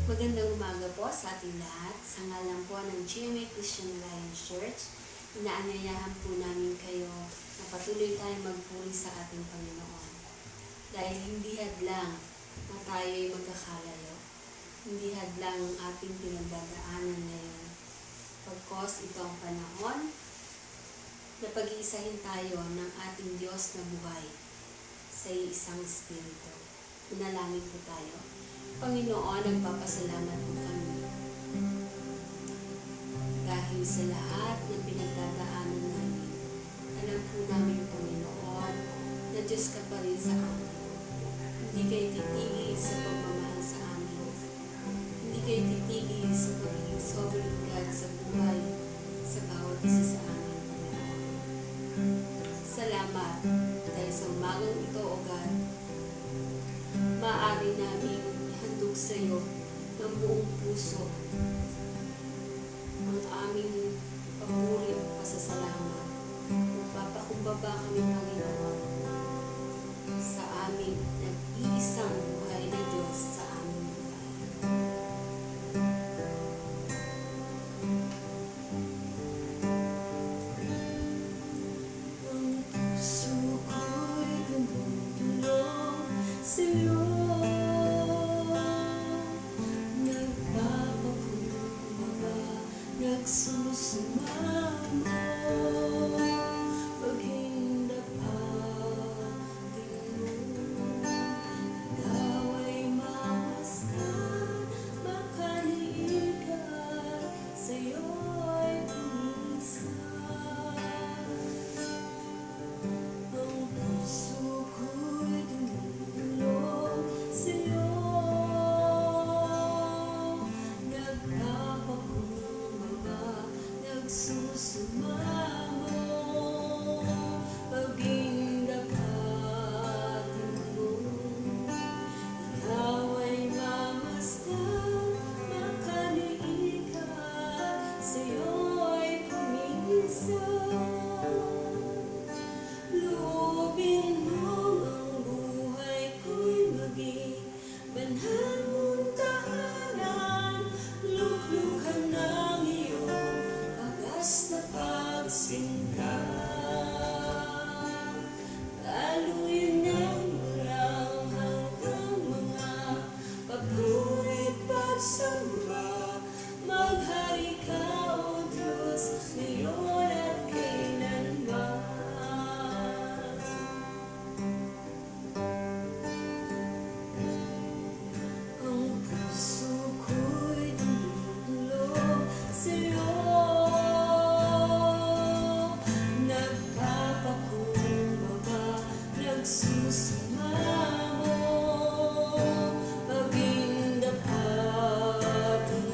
Magandang umaga po sa ating lahat. Sa ngalan po ng GMA Christian Alliance Church, inaanyayahan po namin kayo na patuloy tayong magpuri sa ating Panginoon. Dahil hindi hadlang na tayo'y magkakalayo. Hindi hadlang ang ating pinagdadaanan ngayon. Pagkos ito ang panahon na pag-iisahin tayo ng ating Diyos na buhay sa isang Espiritu. Manalangin po tayo. Panginoon, nagpapasalamat po kami dahil sa lahat ng pinagdadaanan namin. Alam po namin, Panginoon, na Diyos ka pa rin sa amin. Hindi kayo titigil sa pagmamahal sa amin. Hindi kayo titigil sa pagiging sovereign God sa buhay sa bawat isa sa amin, Panginoon. Salamat dahil sa umagang ito, O God, maaari namin handog sa iyo ng buong puso ang aming papuri at pasasalamat. Magpapakumbaba kami, Panginoon, sa aming nag-iisang buhay na Diyos sa aming buhay. Ang puso ko'y dumudulog sa iyo. Nagsusumamo pag-hinda pa din mo. Ikaw ay mamasdan, makaliit ka, sa'yo'y pumisan. Ang puso ko'y dumudulog sa'yo. Nagsusumamo pag-ibig dapatin mo. Ikaw ay mamasdan, makaliit ka, sa'yo'y pumisan. Loobin mo ang buhay ko'y maging banal mong tahanan. Luklukan ng iyong na pagsinta, laluin ng walang hanggang mga papurit pagsamba. Maghari ka, O Diyos, ngayon at kailanman. Ang puso ko'y dumudulog sa'yo. Nagsusumamo pag-ibig dapatin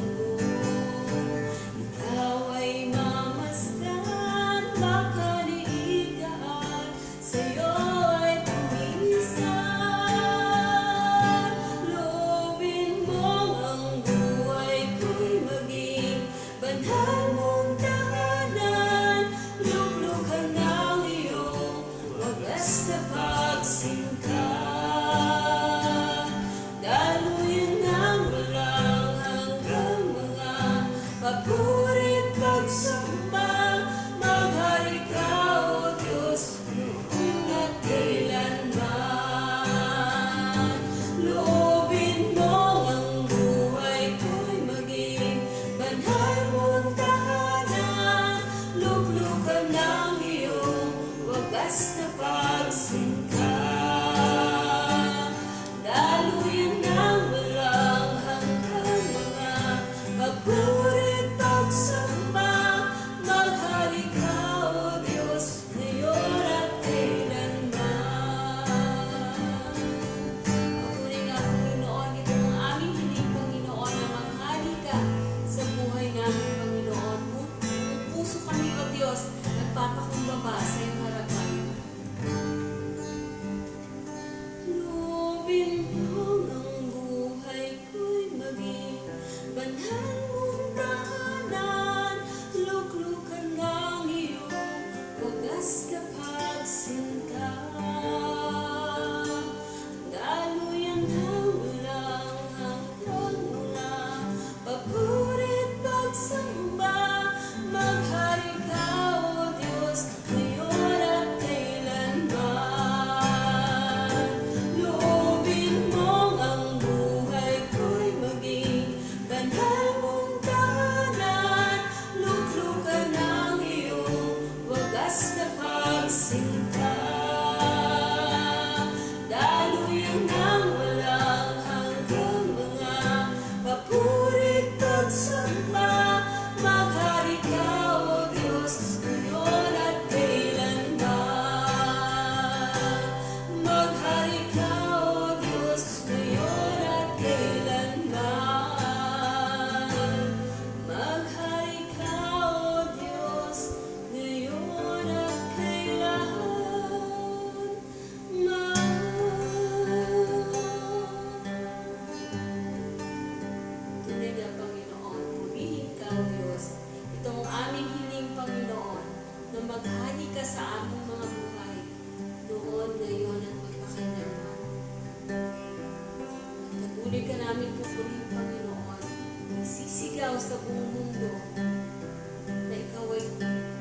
sa buong mundo na ikaw ay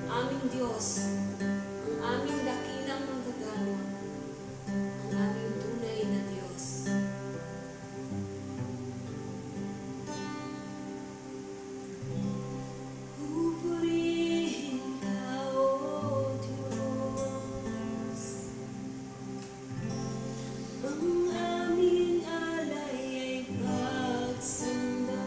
aming Diyos, ang aming dakilang manggagamot, ang aming tunay na Diyos. Pupurihin ka, O Diyos, ang aming alay ay pagsamba.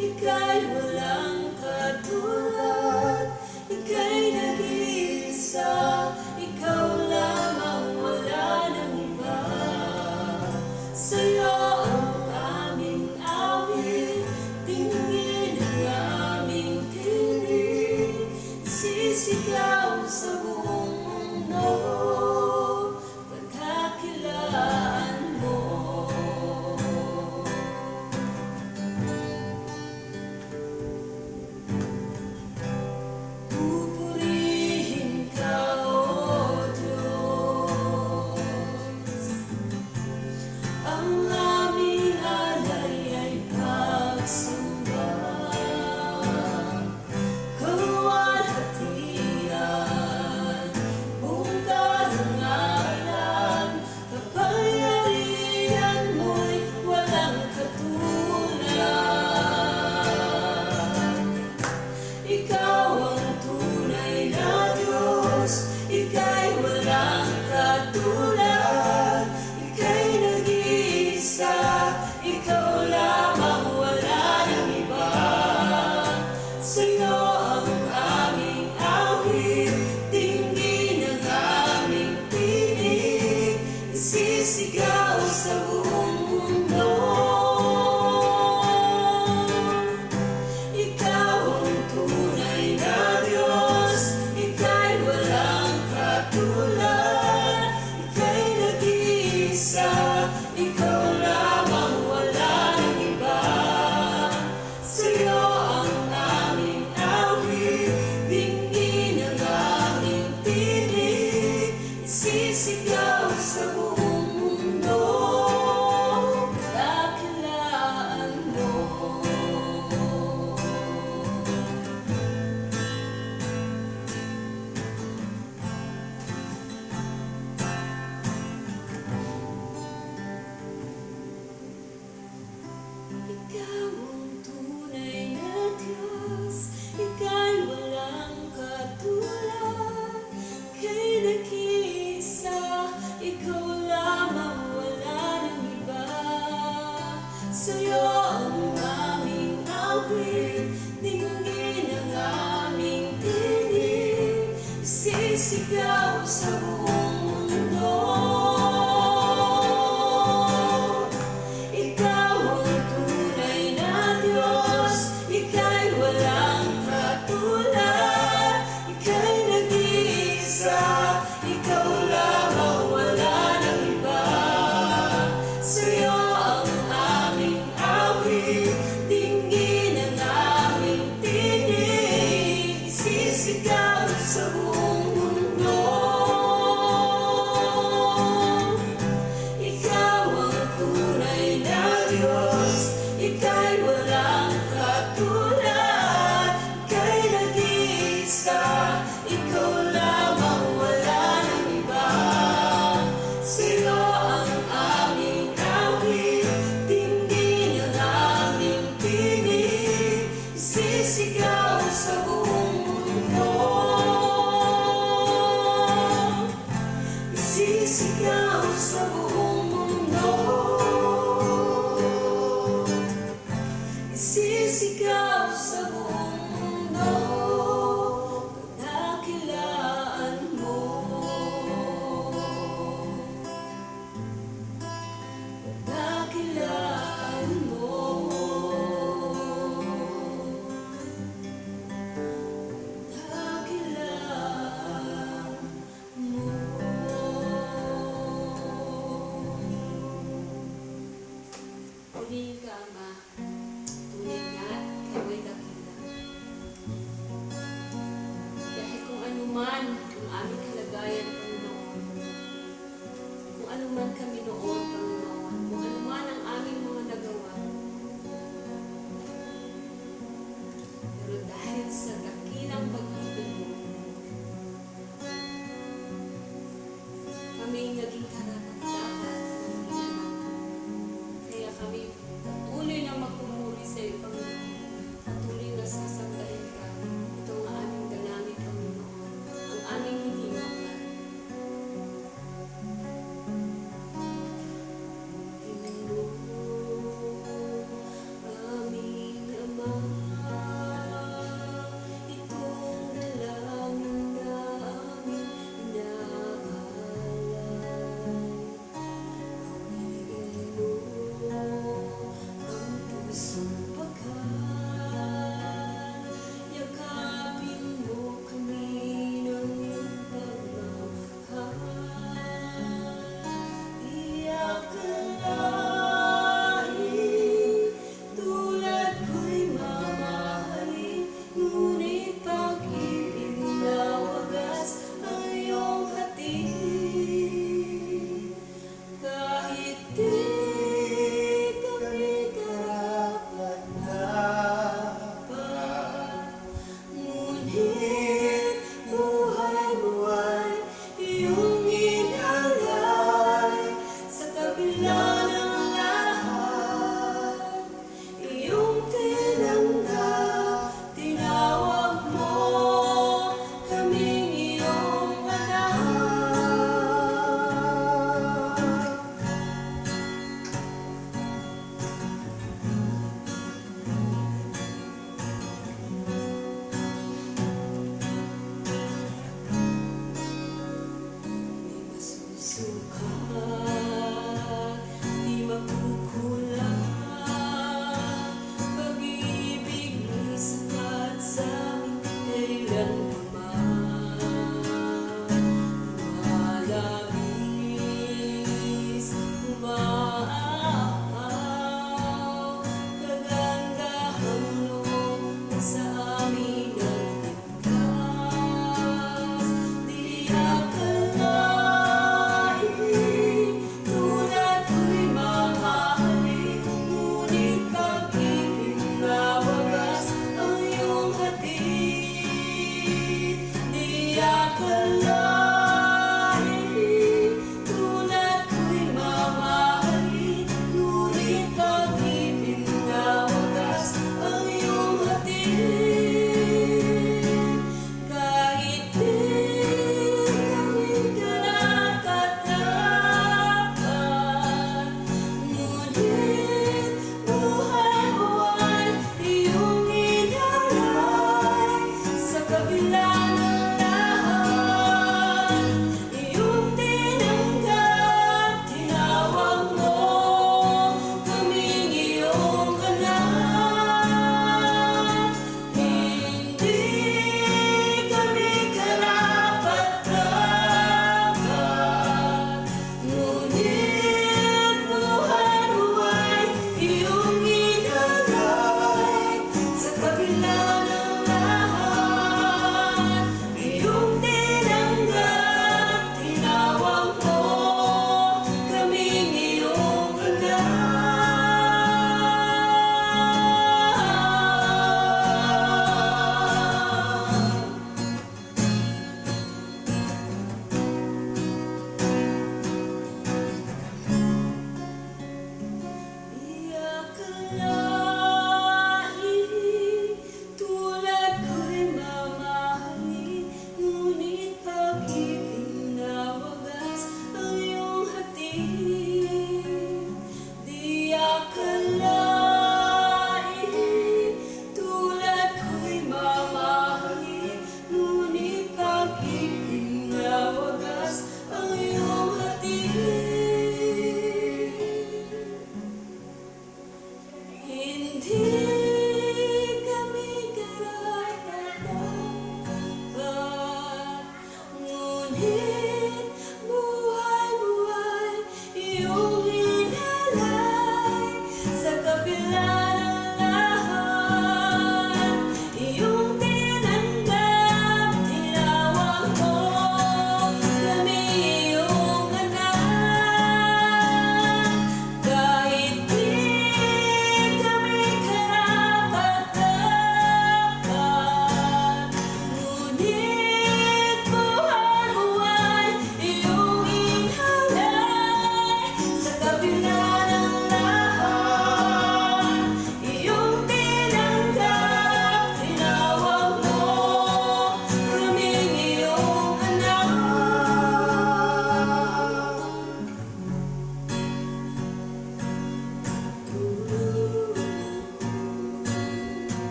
Ika'y walang katulad, ika'y nag-iisa, ikaw lamang, wala nang iba. Sa'yo ang aming awit, tingin ang aming tinig, sisigaw sa buong mundo, pagkakilaan mo. Sisigaw sa buong mundo, ikaw ang tunay na Diyos, ika'y walang katulad, ika'y nag-iisa, ikaw lamang, wala nang iba. Sa'yo ang aming awit, dinggin ang aming tinig, sisigaw sa buong sa'yo ang aming awit, dinggin ang aming tinig, sisigaw sa buong mundo. Ikaw ang tunay na Diyos, ika'y walang katulad, ika'y nag-iisa, ikaw lamang, wala nang iba. Sa'yo dinggin ang aming tinig, sisigaw sa buong mundo. Ikaw ang tunay na Diyos, ika'y walang katulad, ika'y nag-iisa, ikaw lamang, wala nang iba. Sa'yo ang aming awit, sisigaw sa buong mundo, sisigaw sa buong mundo. mundo, isisigaw sa buong mundo, dakilaan mo, dakilaan mo, dakilaan mo. Purihin ka, Ama, tunay nga ikaw ay dakila. Dahil kung ano man ang aming kalagayan, Panginoon, kung ano man kami noon, Panginoon, kung ano man ang aming mga nagawa, pero dahil sa dakilang pag-ibig mo, kami naging karapat-dapat ng ginanap. Kaya kami patuloy na magpumuri sa iyo, Panginoon. Patuloy na sasambahin ka. Ito ang aming dalangin, Panginoon. Ang aming hilingan. Panginoon, aming Ama, itong dalangin na aming inaalay.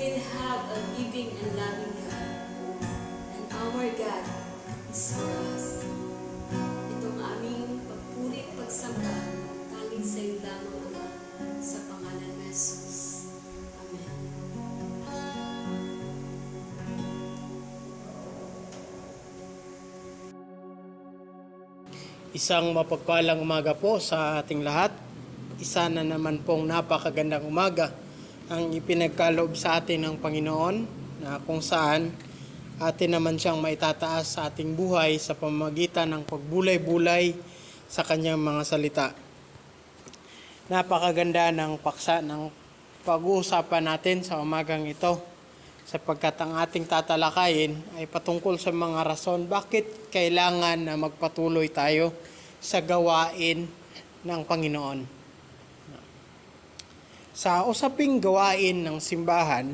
still have a living and loving God. And our God is for us. Itong aming pagpuri at pagsamba, tanging sa iyo lamang, Ama, sa pangalan ng Jesus. Amen. Isang mapagpalang umaga po sa ating lahat. Isa na naman pong napakagandang umaga ang ipinagkaloob sa atin ng Panginoon, na kung saan atin naman siyang maitataas sa ating buhay sa pamamagitan ng pagbulay-bulay sa kanyang mga salita. Napakaganda ng paksa ng pag-uusapan natin sa umagang ito, sapagkat ang ating tatalakayin ay patungkol sa mga rason bakit kailangan na magpatuloy tayo sa gawain ng Panginoon. Sa usaping gawain ng simbahan,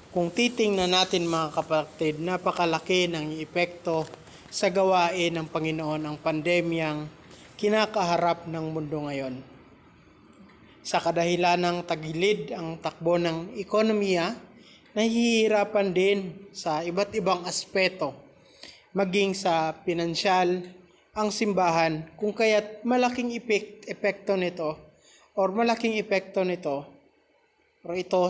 kung titingnan natin mga kapatid, napakalaki ng epekto sa gawain ng Panginoon ang pandemyang kinakaharap ng mundo ngayon. Sa kadahilan ng tagilid ang takbo ng ekonomiya, nahihirapan din sa iba't ibang aspeto, maging sa pinansyal, ang simbahan, kung kaya't malaking epekto nito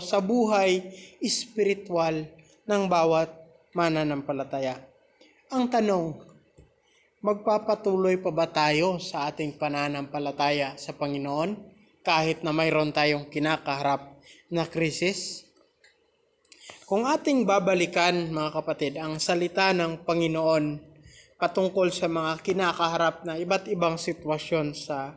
sa buhay espiritual ng bawat mananampalataya. Ang tanong, magpapatuloy pa ba tayo sa ating pananampalataya sa Panginoon kahit na mayroon tayong kinakaharap na krisis? Kung ating babalikan, mga kapatid, ang salita ng Panginoon patungkol sa mga kinakaharap na iba't ibang sitwasyon sa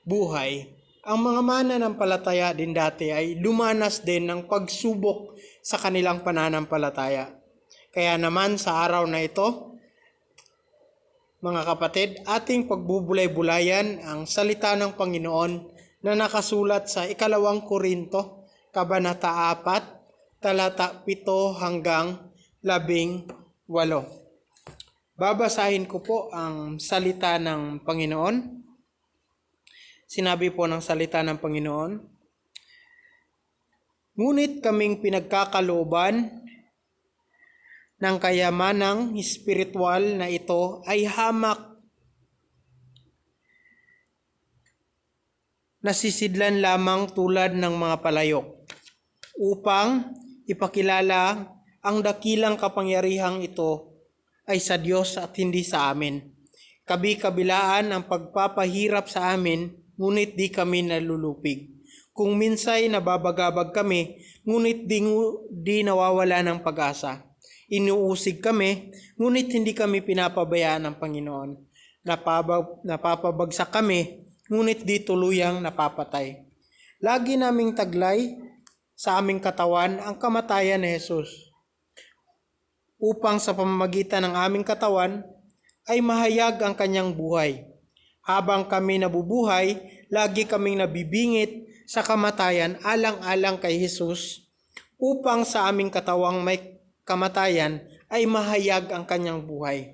buhay, ang mga mananampalataya din dati ay dumanas din ng pagsubok sa kanilang pananampalataya. Kaya naman sa araw na ito, mga kapatid, ating pagbubulay-bulayan ang salita ng Panginoon na nakasulat sa 2 Korinto, Kabanata 4, talata 7 hanggang 18. Babasahin ko po ang salita ng Panginoon. Sinabi po ng salita ng Panginoon, "Ngunit kaming pinagkakalooban ng kayamanang espiritual na ito ay hamak nasisidlan lamang tulad ng mga palayok, upang ipakilala ang dakilang kapangyarihang ito ay sa Diyos at hindi sa amin. Kabi-kabilaan ang pagpapahirap sa amin, ngunit di kami nalulupig. Kung minsay nababagabag kami, ngunit di nawawala ng pag-asa. Inuusig kami, ngunit hindi kami pinapabayaan ng Panginoon. Napapabagsak kami, ngunit di tuluyang napapatay. Lagi naming taglay sa aming katawan ang kamatayan ni Jesus, upang sa pamamagitan ng aming katawan ay mahayag ang kanyang buhay. Habang kami nabubuhay, lagi kaming nabibingit sa kamatayan alang-alang kay Jesus, upang sa aming katawang may kamatayan ay mahayag ang kanyang buhay.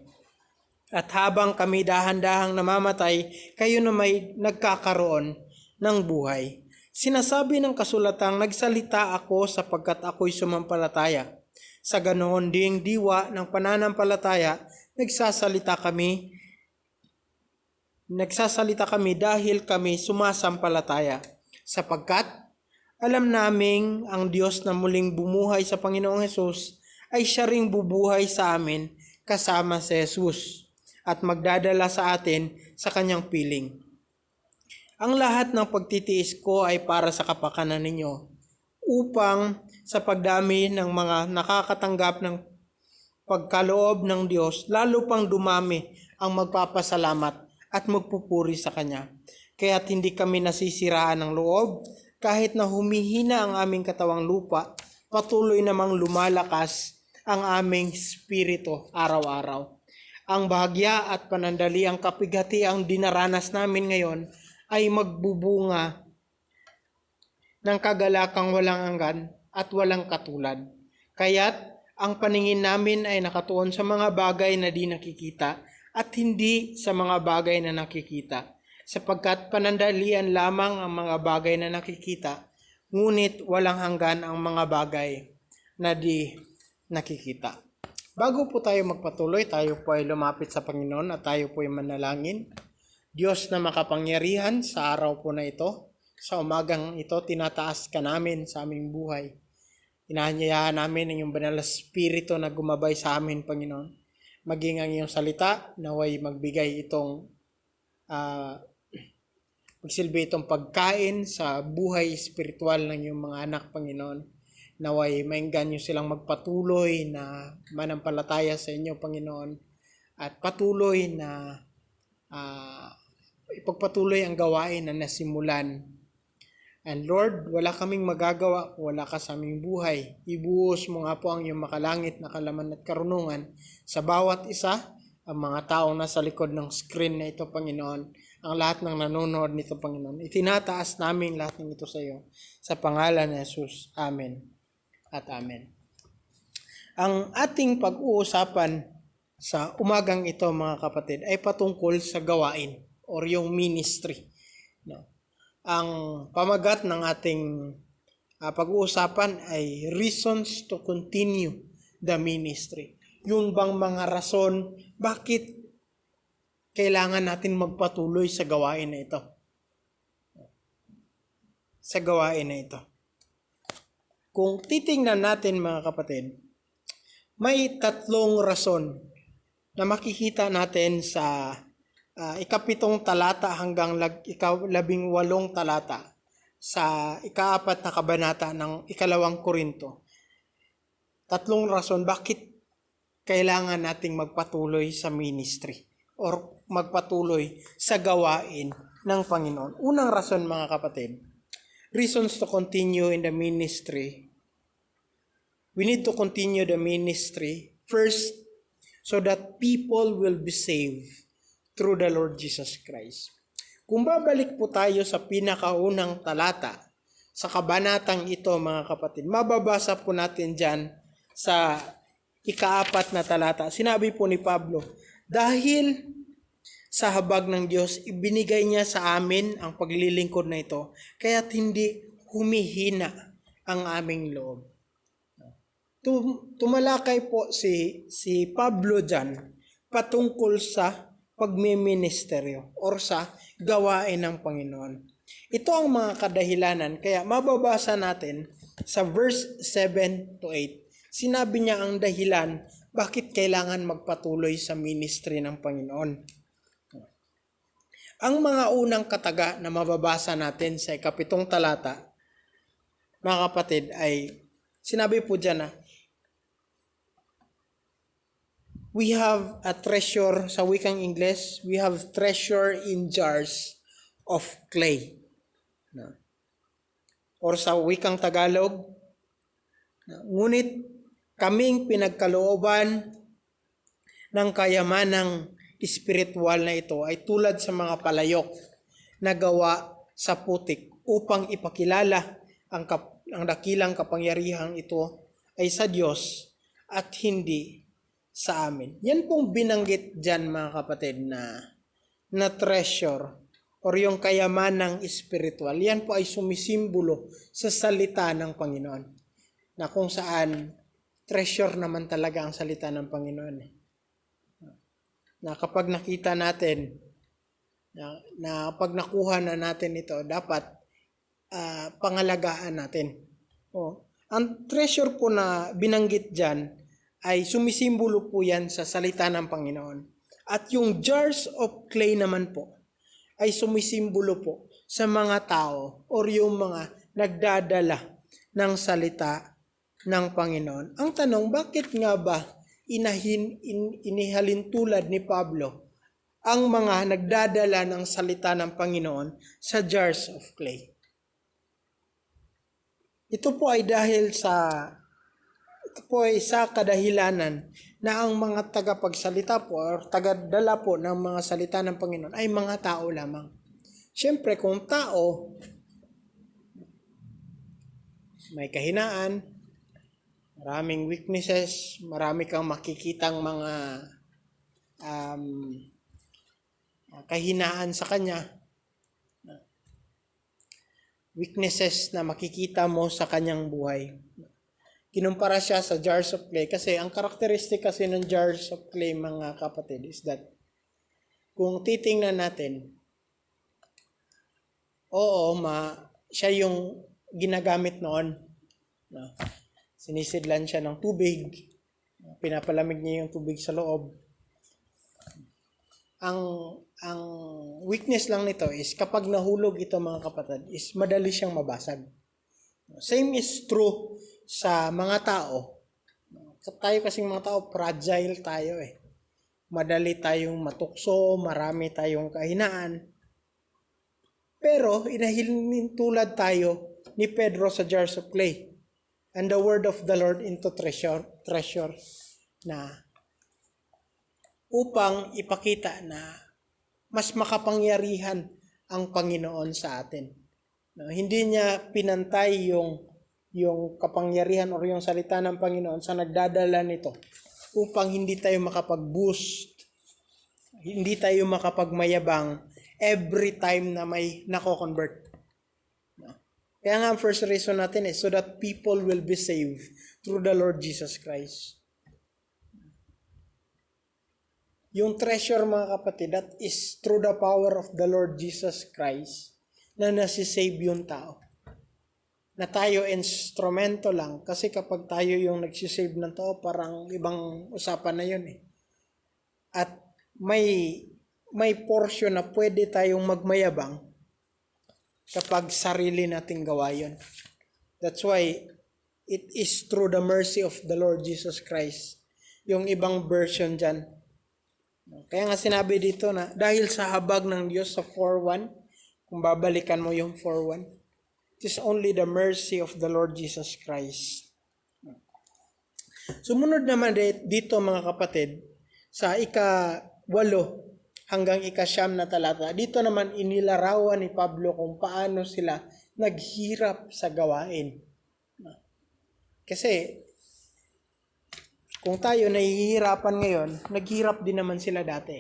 At habang kami dahan-dahang namamatay, kayo na may nagkakaroon ng buhay. Sinasabi ng kasulatang, nagsalita ako sapagkat ako'y sumampalataya. Sa ganoon ding diwa ng pananampalataya, nagsasalita kami dahil kami sumasampalataya. Sapagkat alam naming ang Diyos na muling bumuhay sa Panginoong Hesus ay siya ring bubuhay sa amin kasama si Jesus at magdadala sa atin sa kanyang piling. Ang lahat ng pagtitiis ko ay para sa kapakanan ninyo, upang sa pagdami ng mga nakakatanggap ng pagkaloob ng Diyos, lalo pang dumami ang magpapasalamat at magpupuri sa Kanya. Kaya't hindi kami nasisiraan ng loob, kahit na humihina ang aming katawang lupa, patuloy namang lumalakas ang aming spirito araw-araw. Ang bahagya at panandaliang kapighati ang dinaranas namin ngayon ay magbubunga ng kagalakang walang hanggan at walang katulad. Kaya't ang paningin namin ay nakatuon sa mga bagay na di nakikita at hindi sa mga bagay na nakikita, sapagkat panandalian lamang ang mga bagay na nakikita, ngunit walang hanggan ang mga bagay na di nakikita. Bago po tayo magpatuloy, tayo po ay lumapit sa Panginoon at tayo po ay manalangin. Diyos na makapangyarihan, sa araw po na ito, sa umagang ito, tinataas ka namin sa aming buhay. Inaanyayahan namin ang iyong banal na Espiritu na gumabay sa amin, Panginoon. Maging ang iyong salita, naway magbigay itong magsilbi itong pagkain sa buhay espiritual ng iyong mga anak, Panginoon. Naway mainggan niyo silang magpatuloy na manampalataya sa inyo, Panginoon. At patuloy na ipagpatuloy ang gawain na nasimulan. And Lord, wala kaming magagawa, wala ka sa aming buhay. Ibuhos mo nga po ang iyong makalangit na kalaman at karunungan sa bawat isa, ang mga taong nasa likod ng screen na ito, Panginoon, ang lahat ng nanonood nito, Panginoon. Itinataas namin lahat ng ito sa iyo. Sa pangalan ni Jesus. Amen at amen. Ang ating pag-uusapan sa umagang ito, mga kapatid, ay patungkol sa gawain or yung ministry. No? Ang pamagat ng ating pag-uusapan ay reasons to continue the ministry. Yun bang mga rason bakit kailangan natin magpatuloy sa gawain na ito? Sa gawain na ito. Kung titingnan natin, mga kapatid, may 3 rason na makikita natin sa 7 talata hanggang 18 talata sa 4 na kabanata ng 2 Korinto. 3 rason bakit kailangan nating magpatuloy sa ministry or magpatuloy sa gawain ng Panginoon. Unang rason, mga kapatid, reasons to continue in the ministry. We need to continue the ministry first so that people will be saved through the Lord Jesus Christ. Kung babalik po tayo sa pinakaunang talata, sa kabanatang ito, mga kapatid, mababasa po natin dyan sa 4 na talata. Sinabi po ni Pablo, dahil sa habag ng Diyos, ibinigay niya sa amin ang paglilingkod na ito, kaya't hindi humihina ang aming loob. Tumalakay po si Pablo dyan patungkol sa pagmiministeryo or sa gawain ng Panginoon. Ito ang mga kadahilanan, kaya mababasa natin sa verse 7 to 8. Sinabi niya ang dahilan bakit kailangan magpatuloy sa ministry ng Panginoon. Ang mga unang kataga na mababasa natin sa 7 talata, mga kapatid, ay sinabi po dyan na we have a treasure, sa wikang Ingles, we have treasure in jars of clay. Or sa wikang Tagalog, ngunit kaming pinagkalooban ng kayamanang espiritual na ito ay tulad sa mga palayok na gawa sa putik upang ipakilala ang dakilang kapangyarihang ito ay sa Diyos at hindi sa amin. Yan pong binanggit dyan, mga kapatid, na treasure or yung kayamanang espiritual. Yan po ay sumisimbolo sa salita ng Panginoon, na kung saan treasure naman talaga ang salita ng Panginoon. Na kapag nakita natin, na pag nakuha na natin ito, dapat pangalagaan natin. Ang treasure po na binanggit dyan ay sumisimbolo po yan sa salita ng Panginoon. At yung jars of clay naman po ay sumisimbolo po sa mga tao or yung mga nagdadala ng salita ng Panginoon. Ang tanong, bakit nga ba inihalin tulad ni Pablo ang mga nagdadala ng salita ng Panginoon sa jars of clay? Ito po ay dahil sa kadahilanan na ang mga tagapagsalita po or tagadala po ng mga salita ng Panginoon ay mga tao lamang. Siyempre, kung tao, may kahinaan, maraming weaknesses, marami kang makikitang mga kahinaan sa kanya. Weaknesses na makikita mo sa kanyang buhay. kinumpara siya sa jars of clay kasi ang karakteristik kasi ng jars of clay mga kapatid is that kung titingnan natin, oo, siya yung ginagamit noon. No? Sinisidlan siya ng tubig, pinapalamig niya yung tubig sa loob. Ang weakness lang nito is kapag nahulog ito mga kapatid is madali siyang mabasag. Same is true sa mga tao. Tayo kasing mga tao, fragile tayo eh. Madali tayong matukso, marami tayong kahinaan. Pero inahintulad tayo ni Pedro sa jars of clay. And the word of the Lord into treasure na upang ipakita na mas makapangyarihan ang Panginoon sa atin. No, hindi niya pinantay yung kapangyarihan o yung salita ng Panginoon sa nagdadala nito upang hindi tayo makapag-boost, hindi tayo makapagmayabang every time na may nako-convert. No? Kaya nga ang first reason natin is so that people will be saved through the Lord Jesus Christ. Yung treasure mga kapatid, that is through the power of the Lord Jesus Christ na nasisave yung tao. Na tayo instrumento lang. Kasi kapag tayo yung nagsisave ng tao, parang ibang usapan na yun eh. At may portion na pwede tayong magmayabang kapag sarili nating gawa yun. That's why it is through the mercy of the Lord Jesus Christ. Yung ibang version dyan. Kaya nga sinabi dito na dahil sa habag ng Diyos sa 4:1, kung babalikan mo yung 4:1, it is only the mercy of the Lord Jesus Christ. Sumunod naman dito mga kapatid, sa ika-8 hanggang ika-9 na talata, dito naman inilarawan ni Pablo kung paano sila naghirap sa gawain. Kasi kung tayo nahihirapan ngayon, naghirap din naman sila dati.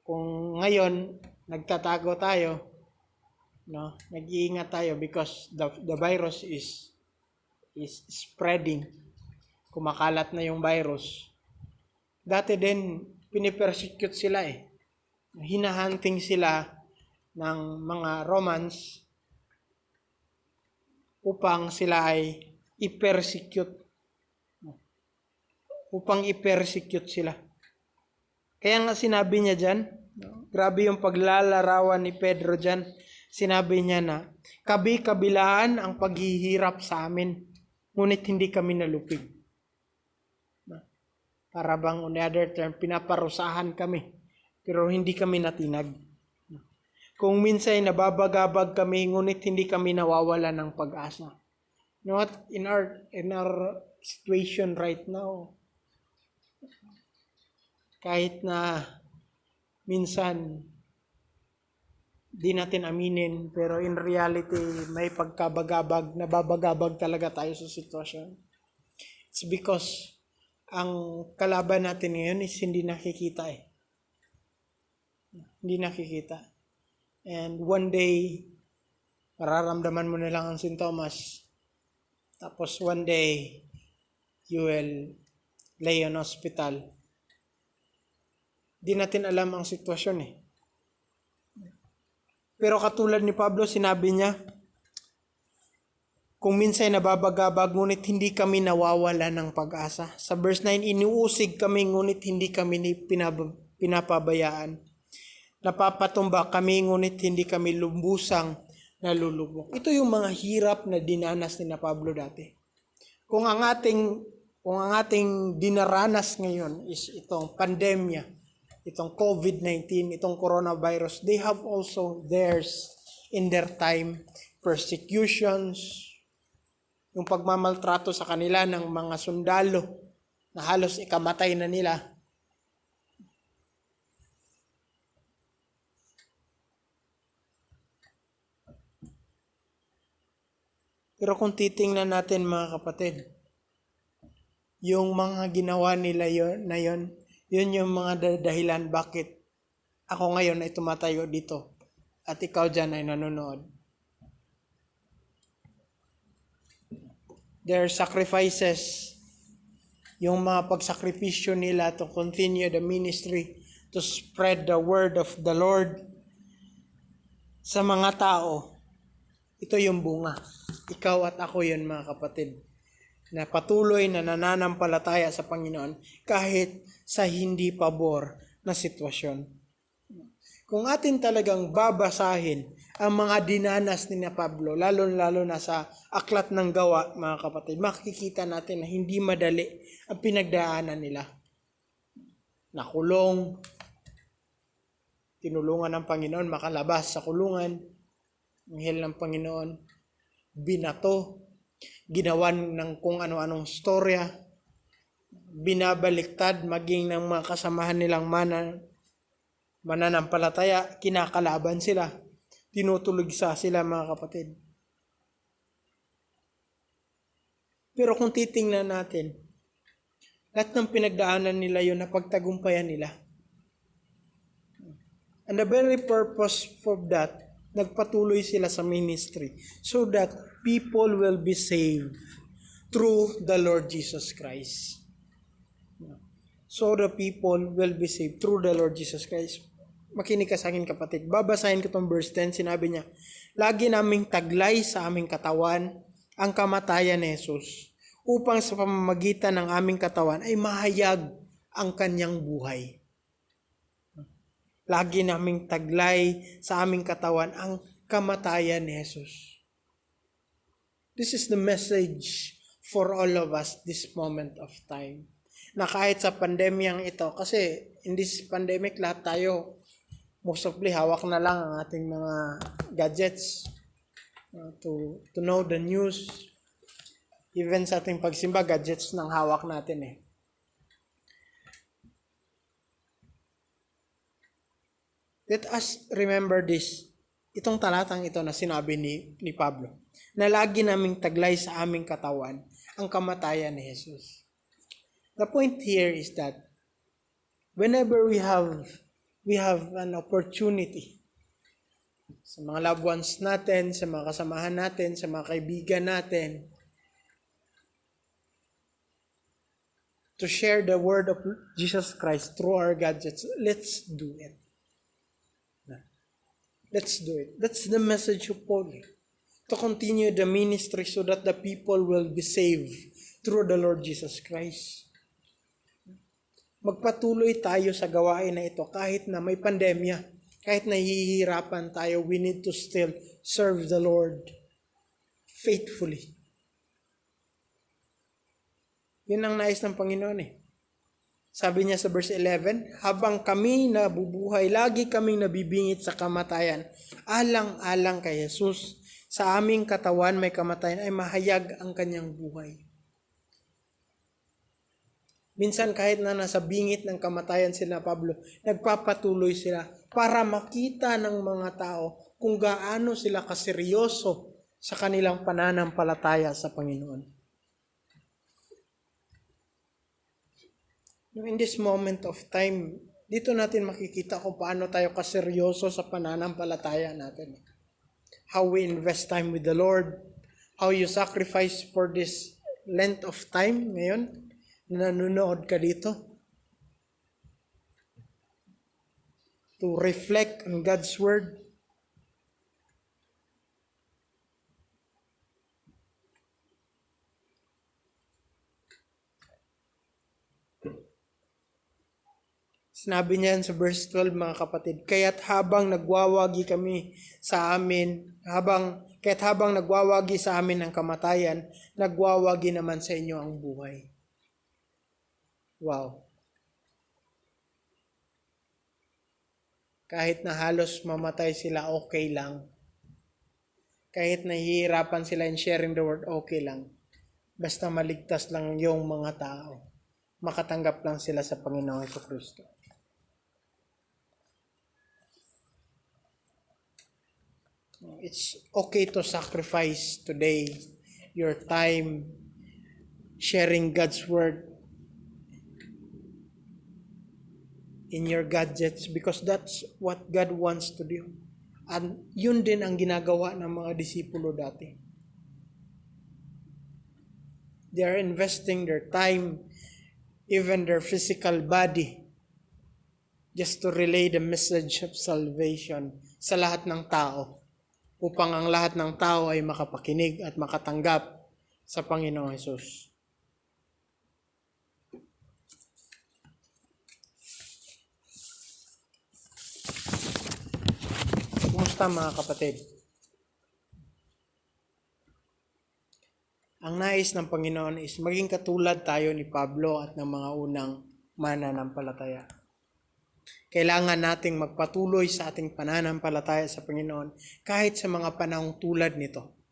Kung ngayon, nagtatago tayo, no, nag-iingat tayo because the virus is spreading. Kumakalat na yung virus. Dati din, pinipersecute sila eh. Hinahunting sila ng mga Romans upang sila ay i-persecute. Upang i-persecute sila. Kaya nga sinabi niya dyan, grabe yung paglalarawan ni Pedro dyan, sinabi niya na, kabi-kabilaan ang paghihirap sa amin, ngunit hindi kami nalupig. Para bang on the other term, pinaparusahan kami, pero hindi kami natinag. Kung minsan nababagabag kami, ngunit hindi kami nawawala ng pag-asa. You know what? In our situation right now, kahit na minsan di natin aminin, pero in reality may pagkabagabag, nababagabag talaga tayo sa sitwasyon. It's because ang kalaban natin ngayon is hindi nakikita eh. Hindi nakikita. And one day, mararamdaman mo na lang ang sintomas. Tapos one day, you will lay on hospital. Di natin alam ang sitwasyon eh. Pero katulad ni Pablo, sinabi niya, kung minsan nababagabag, ngunit hindi kami nawawala ng pag-asa. Sa verse 9, inuusig kami, ngunit hindi kami pinapabayaan. Napapatumba kami, ngunit hindi kami lumbusang nalulubog. Ito yung mga hirap na dinanas ni Pablo dati. Kung ang ating dinaranas ngayon is itong pandemya, itong COVID-19, itong coronavirus, they have also theirs in their time, persecutions, yung pagmamaltrato sa kanila ng mga sundalo na halos ikamatay na nila. Pero kung titingnan natin mga kapatid, yung mga ginawa nila yun yung mga dahilan bakit ako ngayon ay tumatayo dito at ikaw dyan ay nanonood. their sacrifices, yung mga pagsakripisyo nila to continue the ministry, to spread the word of the Lord sa mga tao, ito yung bunga. Ikaw at ako yun, mga kapatid, na patuloy na nananampalataya sa Panginoon kahit sa hindi pabor na sitwasyon. Kung atin talagang babasahin ang mga dinanas ni Pablo, lalo na sa Aklat ng Gawa, mga kapatid, makikita natin na hindi madali ang pinagdaanan nila. Nakulong, tinulungan ng Panginoon makalabas sa kulungan, anghel ng Panginoon, binato, ginawan ng kung ano-anong storya, binabaliktad maging ng mga kasamahan nilang mananampalataya, kinakalaban sila, tinutulugsa sila, mga kapatid. Pero kung titingnan natin, lahat ng pinagdaanan nila yun, napagtagumpayan nila. And the very purpose for that, nagpatuloy sila sa ministry so that people will be saved through the Lord Jesus Christ. So the people will be saved through the Lord Jesus Christ. Makinig ka sa akin, kapatid. Babasahin ko itong verse 10. Sinabi niya, lagi naming taglay sa aming katawan ang kamatayan ni Jesus, upang sa pamamagitan ng aming katawan ay mahayag ang kanyang buhay. Lagi naming taglay sa aming katawan ang kamatayan ni Jesus. This is the message for all of us this moment of time. Na kahit sa pandemyang ito, kasi in this pandemic lahat tayo, most of hawak na lang ang ating mga gadgets to know the news. Even sa ating pagsimba, gadgets nang hawak natin eh. Let us remember this, itong talatang ito na sinabi ni Pablo, na lagi naming taglay sa aming katawan ang kamatayan ni Jesus. The point here is that whenever we have an opportunity sa mga loved ones natin, sa mga kasamahan natin, sa mga kaibigan natin, to share the word of Jesus Christ through our gadgets, let's do it. Let's do it. That's the message of Paul. To continue the ministry so that the people will be saved through the Lord Jesus Christ. Magpatuloy tayo sa gawain na ito kahit na may pandemya, kahit nahihirapan tayo, we need to still serve the Lord faithfully. Yun ang nais ng Panginoon eh. Sabi niya sa verse 11, habang kami nabubuhay, lagi kaming nabibingit sa kamatayan. Alang-alang kay Jesus, sa aming katawan may kamatayan ay mahayag ang kanyang buhay. Minsan kahit na nasa bingit ng kamatayan sila, Pablo, nagpapatuloy sila para makita ng mga tao kung gaano sila kaseryoso sa kanilang pananampalataya sa Panginoon. In this moment of time, dito natin makikita kung paano tayo kaseryoso sa pananampalataya natin. How we invest time with the Lord, how you sacrifice for this length of time ngayon, na nanonood ka dito. To reflect on God's Word. Sinabi niyan sa verse 12, mga kapatid, kaya't habang nagwawagi sa amin ng kamatayan, nagwawagi naman sa inyo ang buhay. Wow. Kahit na halos mamatay sila, okay lang. Kahit nahihirapan sila in sharing the word, okay lang. Basta maligtas lang yung mga tao. Makatanggap lang sila sa Panginoong Kristo. It's okay to sacrifice today your time sharing God's word in your gadgets because that's what God wants to do. At yun din ang ginagawa ng mga disipulo dati. They are investing their time, even their physical body, just to relay the message of salvation sa lahat ng tao, upang ang lahat ng tao ay makapakinig at makatanggap sa Panginoong Hesus. Kumusta mga kapatid? Ang nais ng Panginoon is maging katulad tayo ni Pablo at ng mga unang mananampalataya. Kailangan nating magpatuloy sa ating pananampalataya sa Panginoon kahit sa mga panahong tulad nito.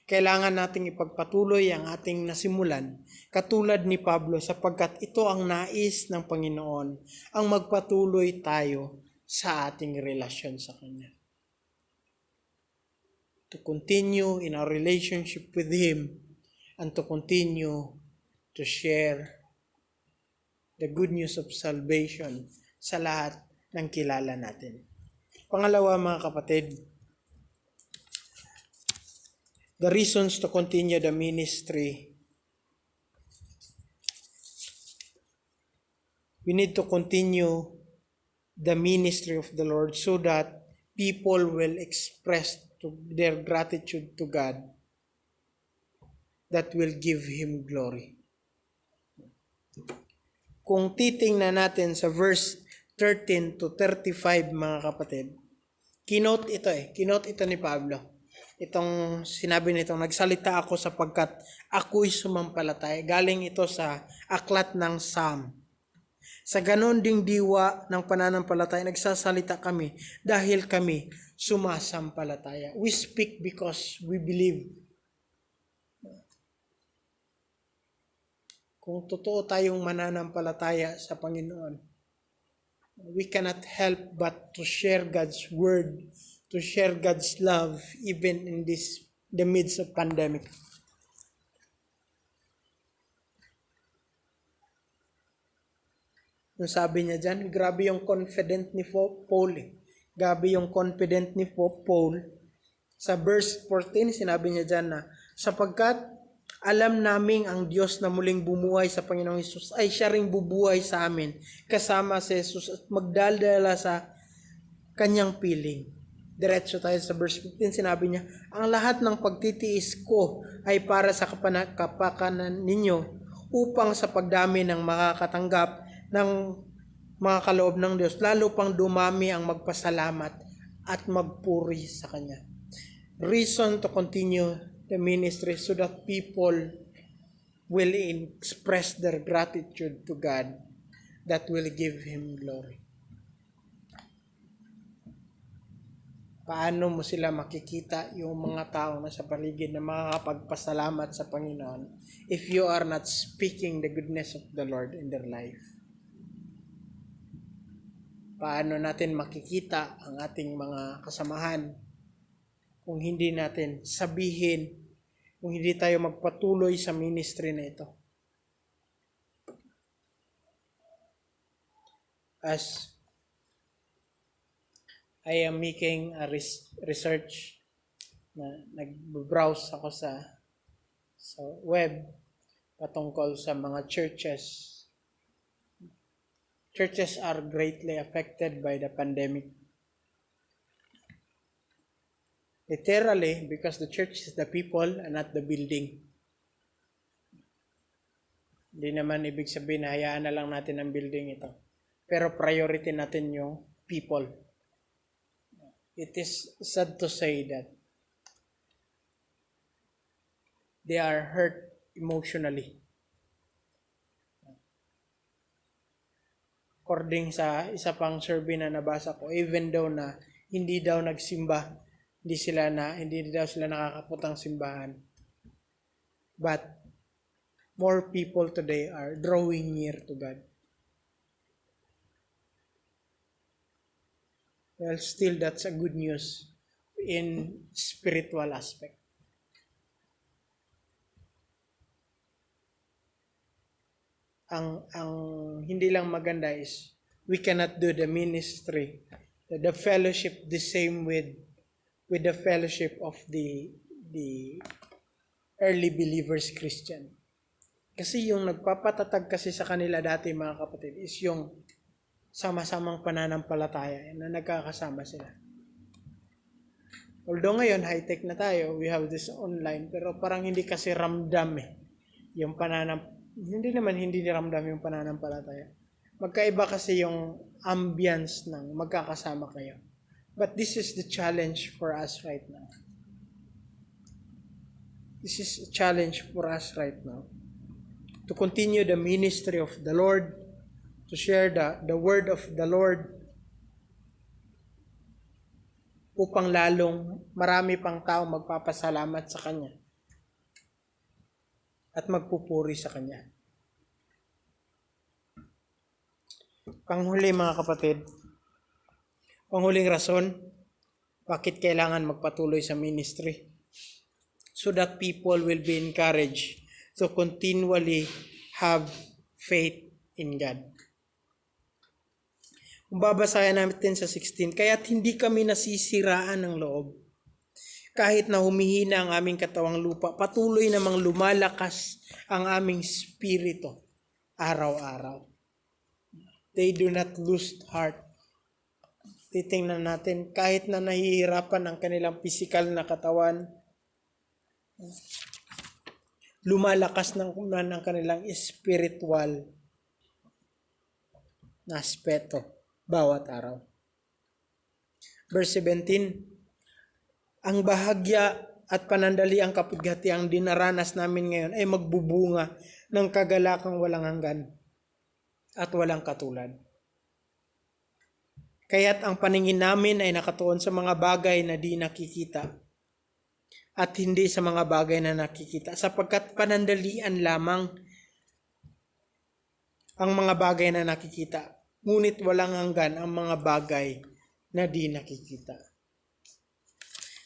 Kailangan nating ipagpatuloy ang ating nasimulan katulad ni Pablo sapagkat ito ang nais ng Panginoon, ang magpatuloy tayo sa ating relasyon sa Kanya. To continue in our relationship with Him and to continue to share the good news of salvation sa lahat ng kilala natin. Pangalawa mga kapatid, the reasons to continue the ministry. We need to continue the ministry of the Lord so that people will express their gratitude to God that will give Him glory. Kung titingnan natin sa verse 13 to 35 mga kapatid, kinote ito ni Pablo. Itong sinabi nito, nagsalita ako sapagkat ako'y sumampalataya. Galing ito sa aklat ng Psalm. Sa ganon ding diwa ng pananampalataya, nagsasalita kami dahil kami sumasampalataya. We speak because we believe. Kung totoo tayong mananampalataya sa Panginoon, we cannot help but to share God's word, to share God's love even in the midst of pandemic. Yung sabi niya dyan, grabe yung confident ni Paul. Grabe yung confident ni Paul. Sa verse 14, sinabi niya dyan na, sapagkat alam naming ang Diyos na muling bumuhay sa Panginoong Hesus ay siya ring bubuhay sa amin kasama si Jesus at magdadala sa kanyang piling. Diretso tayo sa verse 15, sinabi niya, ang lahat ng pagtitiis ko ay para sa kapakanan ninyo upang sa pagdami ng makakatanggap ng mga kaloob ng Diyos, lalo pang dumami ang magpasalamat at magpuri sa Kanya. Reason to continue the ministry so that people will express their gratitude to God that will give Him glory. Paano mo sila makikita yung mga tao na sa paligid na makakapagpasalamat sa Panginoon if you are not speaking the goodness of the Lord in their life? Paano natin makikita ang ating mga kasamahan kung hindi natin sabihin, kung hindi tayo magpatuloy sa ministry na ito? As I am making a research na nag-browse ako sa web patungkol sa mga churches. Churches are greatly affected by the pandemic. Literally, because the church is the people and not the building. Hindi naman ibig sabihin na hayaan na lang natin ang building ito. Pero priority natin yung people. It is sad to say that they are hurt emotionally. According sa isa pang survey na nabasa ko, even daw na hindi daw nagsimba, hindi daw sila nakakaputang simbahan. But more people today are drawing near to God. Well, still that's a good news in spiritual aspect. Ang hindi lang maganda is we cannot do the ministry, the fellowship the same with the fellowship of the early believers Christian. Kasi yung nagpapatatag kasi sa kanila dati mga kapatid is yung sama-samang pananampalataya na nagkakasama sila. Although ngayon high-tech na tayo, we have this online, pero parang hindi kasi ramdam yung hindi ramdam yung pananampalataya. Magkaiba kasi yung ambience ng magkakasama kayo. But this is the challenge for us right now. This is a challenge for us right now. To continue the ministry of the Lord, to share the word of the Lord, upang lalong marami pang tao magpapasalamat sa Kanya at magpupuri sa Kanya. Panghuli mga kapatid, panghuling rason, bakit kailangan magpatuloy sa ministry? So that people will be encouraged to continually have faith in God. Kung babasahin natin sa 16, kaya't hindi kami nasisiraan ng loob. Kahit na humihina ang aming katawang lupa, patuloy namang lumalakas ang aming spirito araw-araw. They do not lose heart. Titingnan natin, kahit na nahihirapan ang kanilang physical na katawan, lumalakas ng kanilang spiritual na aspeto bawat araw. Verse 17, ang bahagya at panandali ang kapighati ang dinaranas namin ngayon ay magbubunga ng kagalakang walang hanggan at walang katulad. Kaya't ang paningin namin ay nakatuon sa mga bagay na di nakikita at hindi sa mga bagay na nakikita, sapagkat panandalian lamang ang mga bagay na nakikita, ngunit walang hanggan ang mga bagay na di nakikita.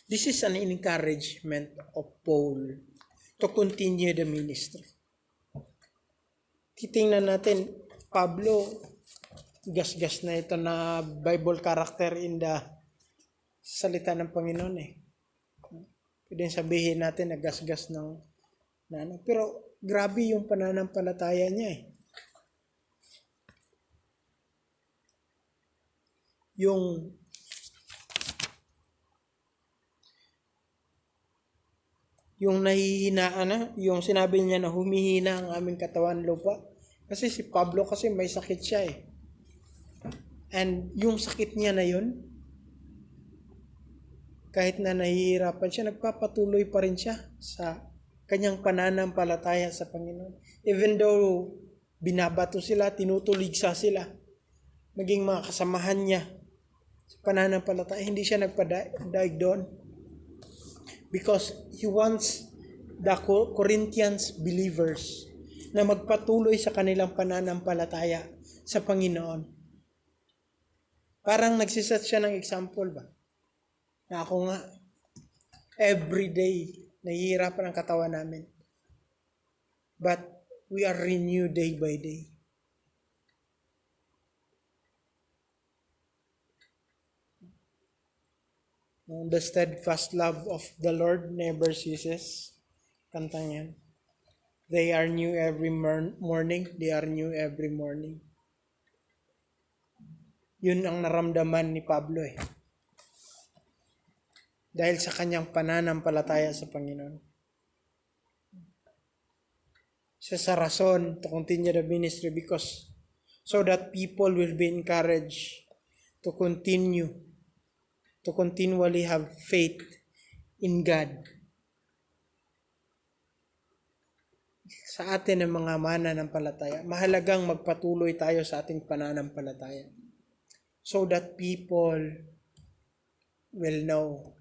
This is an encouragement of Paul to continue the ministry. Titingnan natin, Pablo, gas-gas na ito na Bible character in the salita ng Panginoon Pwede sabihin natin na gas-gas ng pero grabe yung pananampalataya niya Yung nahihinaan yung sinabi niya na humihina ang aming katawan lupa. Kasi si Pablo kasi may sakit siya And yung sakit niya na yun, kahit na nahihirapan siya, nagpapatuloy pa rin siya sa kanyang pananampalataya sa Panginoon. Even though binabato sila, tinutuligsa sila, maging mga kasamahan niya sa pananampalataya, hindi siya nagpadaig doon. Because he wants the Corinthians believers na magpatuloy sa kanilang pananampalataya sa Panginoon. Parang nagsiset siya ng example ba? Na ako nga, everyday, nahihirapan ang katawan namin. But we are renewed day by day. The steadfast love of the Lord never ceases. Kantang yan. They are new every morning. They are new every morning. Yun ang naramdaman ni Pablo Dahil sa kanyang pananampalataya sa Panginoon. Sa rason to continue the ministry because so that people will be encouraged to continually have faith in God. Sa atin ng mga mananampalataya, mahalagang magpatuloy tayo sa ating pananampalataya so that people will know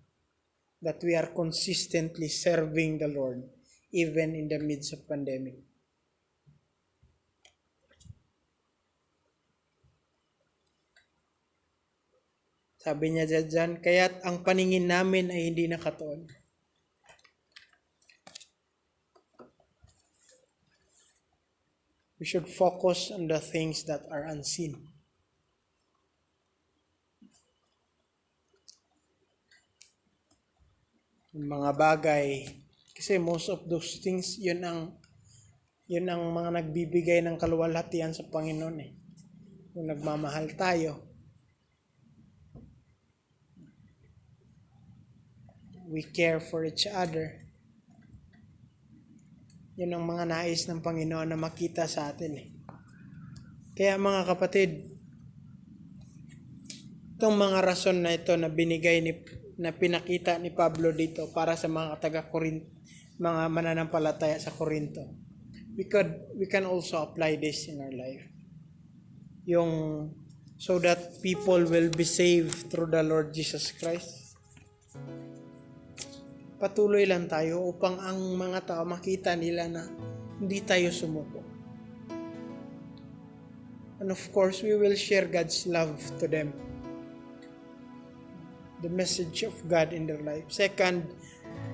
that we are consistently serving the Lord even in the midst of pandemic. Sabi niya dyan, kaya't ang paningin namin ay hindi nakatuon. We should focus on the things that are unseen. Yung mga bagay, kasi most of those things, yun ang Yun ang mga nagbibigay ng kaluwalhatian sa Panginoon eh. Kung nagmamahal tayo, we care for each other. Yun ang mga nais ng Panginoon na makita sa atin eh. Kaya mga kapatid, itong mga rason na ito na na pinakita ni Pablo dito para sa mga mga mananampalataya sa Korinto. We can also apply this in our life. So that people will be saved through the Lord Jesus Christ. Patuloy lang tayo upang ang mga tao makita nila na hindi tayo sumuko. And of course, we will share God's love to them. The message of God in their life. Second,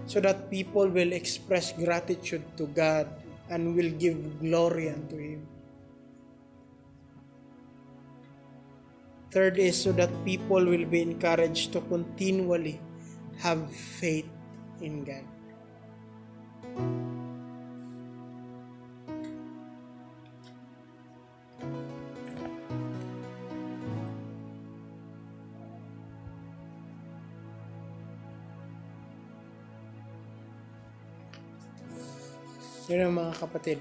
so that people will express gratitude to God and will give glory unto Him. Third is so that people will be encouraged to continually have faith in God. Yun ang mga kapatid.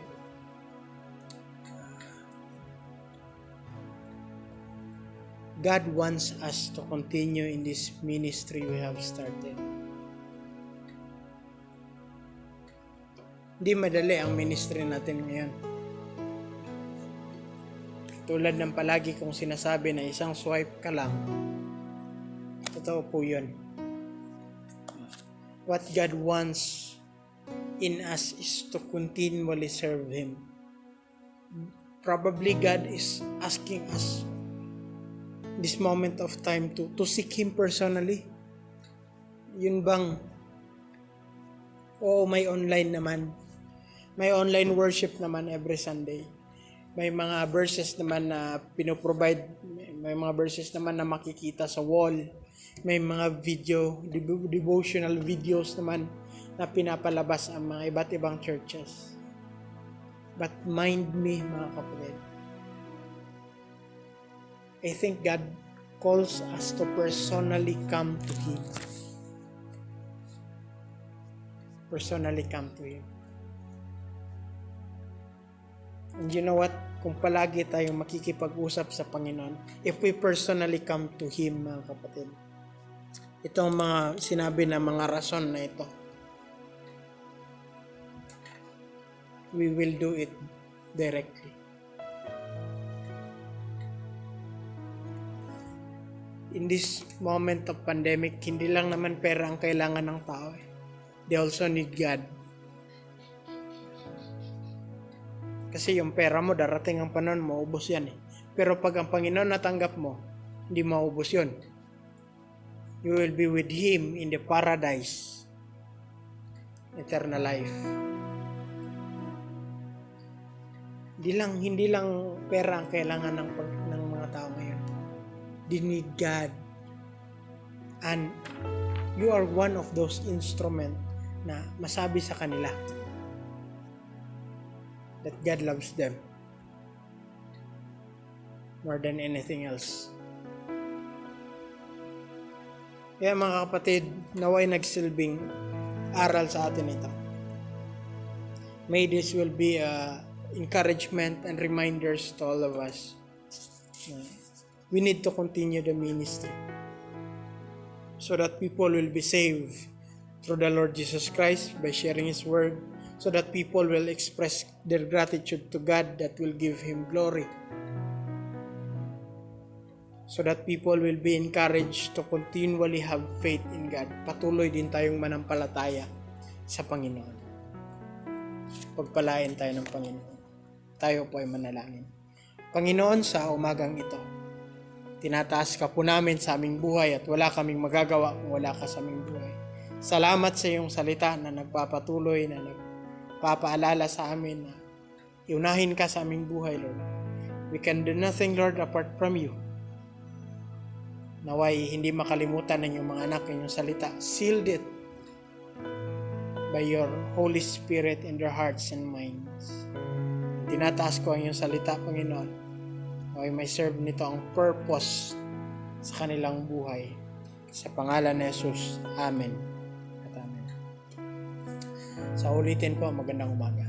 God wants us to continue in this ministry we have started. Hindi madali ang ministry natin ngayon. Tulad ng palagi kong sinasabi na isang swipe ka lang. Totoo po yun. What God wants in us is to continually serve Him. Probably God is asking us this moment of time to seek Him personally. Yun bang, may online naman. May online worship naman every Sunday. May mga verses naman na pinoprovide. May mga verses naman na makikita sa wall. May mga devotional videos naman na pinapalabas ang mga iba't ibang churches. But mind me, mga kapatid, I think God calls us to personally come to Him. Personally come to Him. And you know what? Kung palagi tayong makikipag-usap sa Panginoon, if we personally come to Him, mga kapatid, itong mga sinabi na mga rason na ito, we will do it directly. In this moment of pandemic, hindi lang naman pera ang kailangan ng tao. They also need God. Kasi yung pera mo, darating ang panahon, maubos yan eh. Pero pag ang Panginoon natanggap mo, hindi maubos yun. You will be with Him in the paradise. Eternal life. Hindi lang pera ang kailangan ng mga tao ngayon. They need God. And you are one of those instruments na masabi sa kanila that God loves them more than anything else. Kaya mga kapatid, naway nagsilbing aral sa atin ito. May this will be encouragement and reminders to all of us. We need to continue the ministry so that people will be saved through the Lord Jesus Christ by sharing His word, so that people will express their gratitude to God that will give Him glory, so that people will be encouraged to continually have faith in God. Patuloy din tayong manampalataya sa Panginoon. Pagpalain tayo ng Panginoon. Tayo po ay manalangin. Panginoon, sa umagang ito, tinataas ka po namin sa aming buhay at wala kaming magagawa kung wala ka sa aming buhay. Salamat sa iyong salita na nagpapatuloy, na nagpapaalala sa amin na iunahin ka sa aming buhay, Lord. We can do nothing, Lord, apart from you. Naway hindi makalimutan ng iyong mga anak ng iyong salita. Sealed it by your Holy Spirit in their hearts and minds. tinataas ko ang iyong salita, Panginoon. Naway may serve nito ang purpose sa kanilang buhay. Sa pangalan ni Jesus. Amen. At amen. Sa ulitin po, magandang umaga.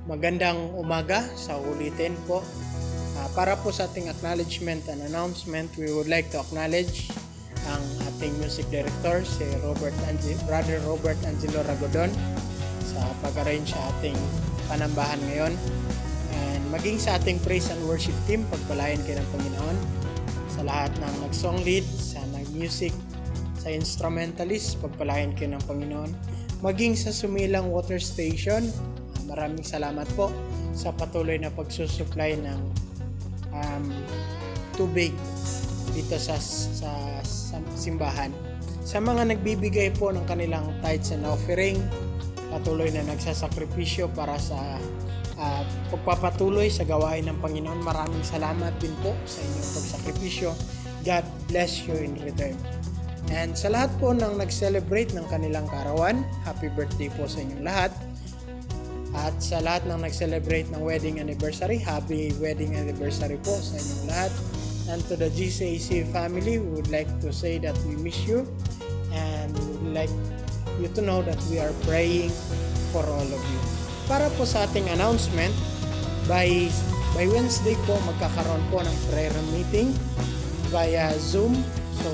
Magandang umaga sa ulitin po. Para po sa ating acknowledgement and announcement, we would like to acknowledge ang ating music director, si Brother Robert Angelo Ragodon, sa pag-arrange sa ating panambahan ngayon. And maging sa ating praise and worship team, pagpalain kayo ng Panginoon. Sa lahat ng nag-song lead, sa nag-music, sa instrumentalist, pagpalain kayo ng Panginoon. Maging sa Sumilang Water Station, maraming salamat po sa patuloy na pagsusupply ng tubig dito sa simbahan. Sa mga nagbibigay po ng kanilang tithes and offering, patuloy na nagsasakripisyo para sa pagpapatuloy sa gawain ng Panginoon. Maraming salamat din po sa inyong pagsakripisyo. God bless you in return. And sa lahat po ng nag-celebrate ng kanilang kaarawan, happy birthday po sa inyong lahat. At sa lahat ng nag-celebrate ng wedding anniversary, happy wedding anniversary po sa inyong lahat. And to the GCAC family, we would like to say that we miss you and we would like you to know that we are praying for all of you. para po sa ating announcement, by Wednesday po magkakaroon po ng prayer meeting via Zoom. So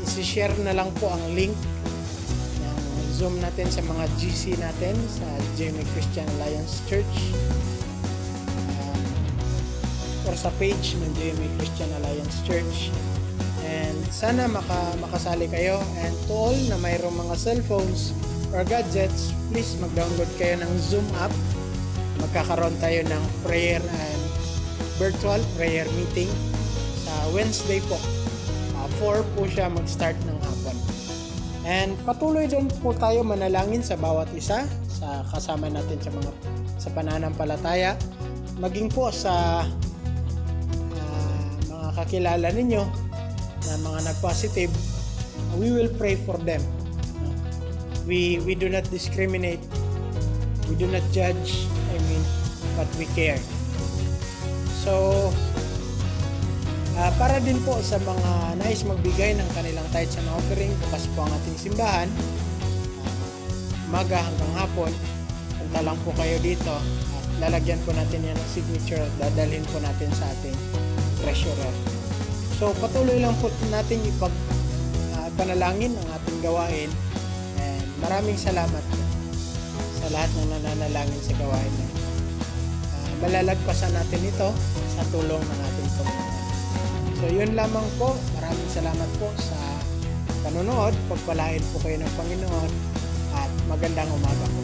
isi-share na lang po ang link ng Zoom natin sa mga GC natin sa GMA Christian Alliance Church or sa page ng GMA Christian Alliance Church. And sana makasali kayo, and to all na mayroong mga cellphones or gadgets, please mag-download kayo ng Zoom app. Magkakaroon tayo ng prayer and virtual prayer meeting sa Wednesday po. 4 po siya mag-start ng hapon. And patuloy din po tayo manalangin sa bawat isa, sa kasama natin sa pananampalataya, maging po sa mga kakilala ninyo na mga nag-positive. We will pray for them. We do not discriminate. We do not judge, but we care. So, para din po sa mga nais magbigay ng kanilang tithes and offering, bukas po ang ating simbahan. Umaga hanggang hapon, punta lang po kayo dito at lalagyan po natin yan ng signature at dadalhin po natin sa ating treasurer. So, patuloy lang po natin ipanalangin ang ating gawain, and maraming salamat po sa lahat ng nananalangin sa gawain na malalagpasan natin ito sa tulong ng ating Panginoon. So yun lamang po, maraming salamat po sa panonood, pagpalain po kayo ng Panginoon at magandang umaga po.